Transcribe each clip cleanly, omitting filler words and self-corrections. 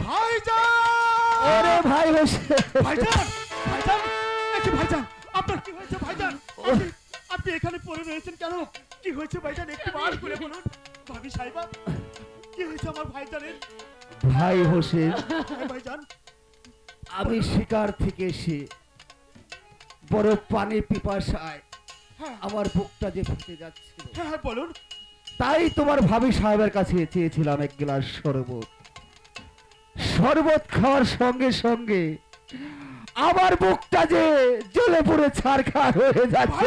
ভাইজান ওরে ভাই হোসেন, ভাইজান ভাইজান একটু ভাইজান আপনার কি হয়েছে ভাইজান? আপনি এখানে পড়ে রয়েছেন কেন? কি হয়েছে ভাইজান একটু বার করে বলুন। ভাবি সাহেবা কি হয়েছে আমার ভাইজানের? ভাই হোসেন ভাইজান আমি শিকার থেকে এসে বড় পানি পিপাসায় আমার বুকটা যে ফেটে যাচ্ছিল, হ্যাঁ বলুন। তাই তোমার ভাবি সাহেবের কাছে চেয়েছিলাম এক গ্লাস শরবত। শরবত খাওয়ার সঙ্গে সঙ্গে আমার বুকটা যে জ্বলে পুড়ে ছারখার হয়ে যাচ্ছে।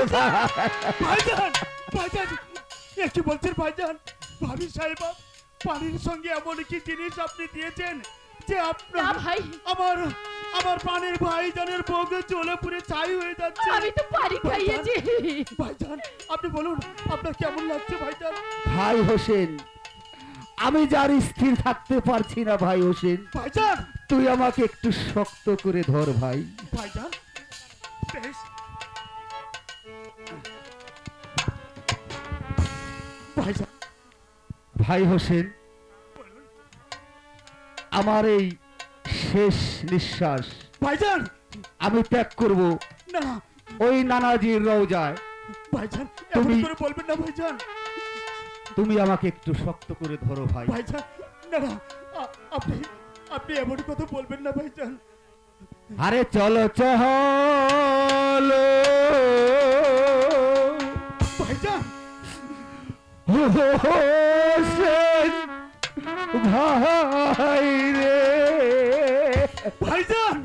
ভাইজান ভাইজান একটু বলছেন ভাইজান? ভাবি সাহেবা পানির সঙ্গে এমন কি জিনিস আপনি দিয়েছেন যে আপনার ভাই আমার আমার প্রাণের ভাইজানের বুক জ্বলে পুড়ে ছাই হয়ে যাচ্ছে? আমি তো পানি খাইয়েছি। ভাইজান আপনি বলুন আপনার কেমন লাগছে ভাইজান? ভাই হোসেন আমি যার স্থির থাকতে পারছি না ভাই হোসেন, ভাইজান তুই আমাকে একটু শক্ত করে ধর ভাই। ভাইজান বেশ। ভাইজান ভাই হোসেন বলুন। আমার এই শেষ নিঃশ্বাস ভাইজান আমি ত্যাগ করব না ওই নানাজির রওজায়। ভাইজান এমন তুমি- করে বলবেন না ভাইজান। তুমি আমাকে একটু শক্ত করে ধরো ভাই। ভাইজান না না আপনি আপনি এমন কথা বলবেন না ভাইজান। আরে চলো চলো ভাইজান হোসেন ভাই রে, ভাইজান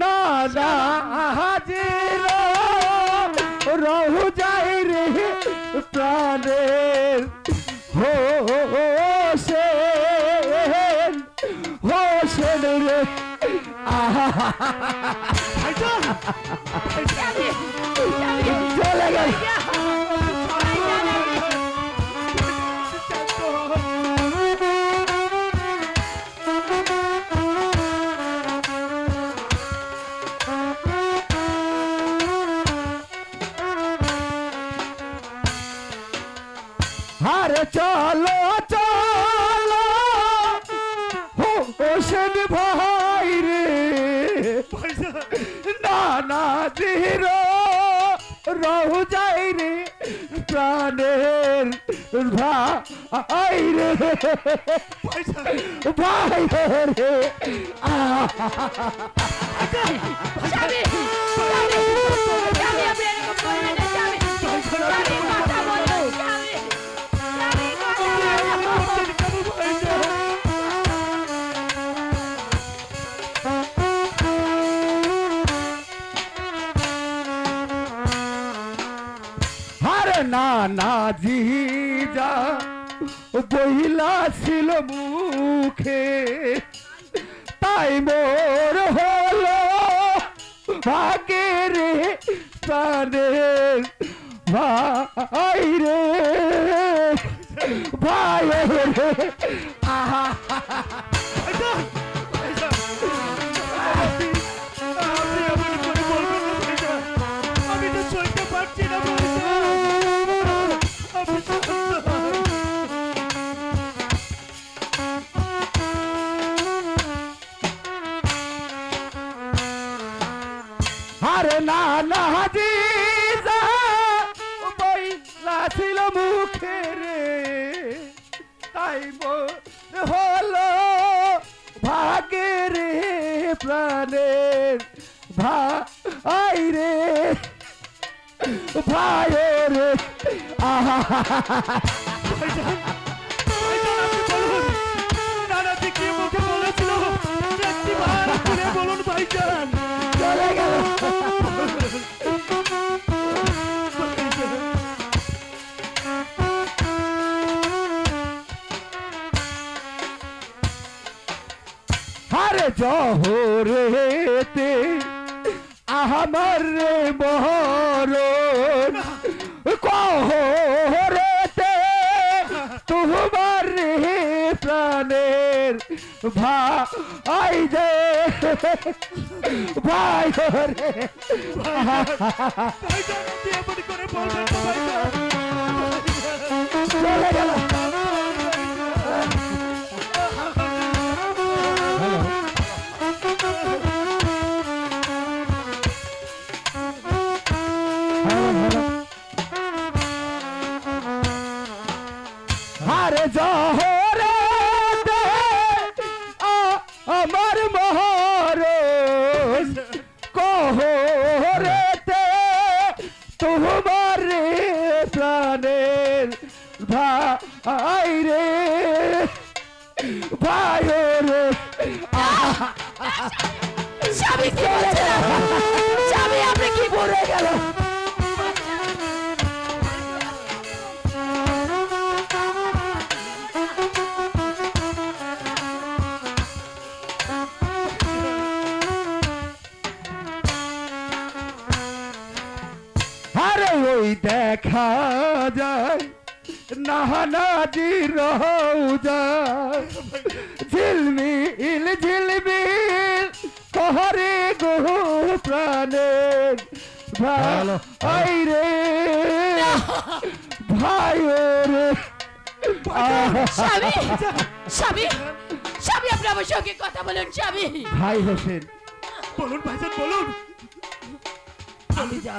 না না হাজির রহু যাই রে প্রাণের হোসেন হোসেন রে। ভাইজান চলে গেল। আরে চলো চলো হোসেন ভাই রে, ভাইজান না না জির রহু যাই রে প্রাণের ভাই রে ভাইজান ভাই রে। স্বামী, স্বামী, স্বামী, আপনি এরকম করবেন না, স্বামী। স্বামী, কথা বলুন, স্বামী। স্বামী, কথা বলুন। আরে না না জি যা বহিলা ছিল মুখে, তাই মোর হলো ভাগে রে প্রাণের ভাই রে ভাই রে। আহা ভাইজান ভাইজান আপনি এমন করে বলবেন না ভাইজান। আমি তো সইতে পারছি না ভাইজান। আপনি শান্ত হন। আরে না না জি যা বইলা ছিল মুখে রে, তাই মোর হলো ভাগে রে প্রাণের ভাই রে ভাই রে। আহা ভাইজান ভাইজান আপনি বলুন নানাজি কি মুখে বলেছিল একটি বার করে বলুন ভাইজান। চলে গেল। আরে জহরেতে আমার রে মরণ, কহরেতে তোমার রে প্রাণের ভাই রে ভাই রে। ভাইজান আপনি এমন করে বলবেন না ভাইজান। চলে গেল। ভাই রে স্বামী কি বলছেন স্বামী আপনি কি পড়ে গেল আরে ওই দেখা যায় নাহানাজি রোজা ঝিলমিল ঝিলমিল কহরে গো প্রাণে ভাই রে ভাই রে স্বামী স্বামী স্বামী আপনি আমার সঙ্গে কথা বলুন স্বামী ভাই হোসেন বলুন ভাইজান বলুন আমি যা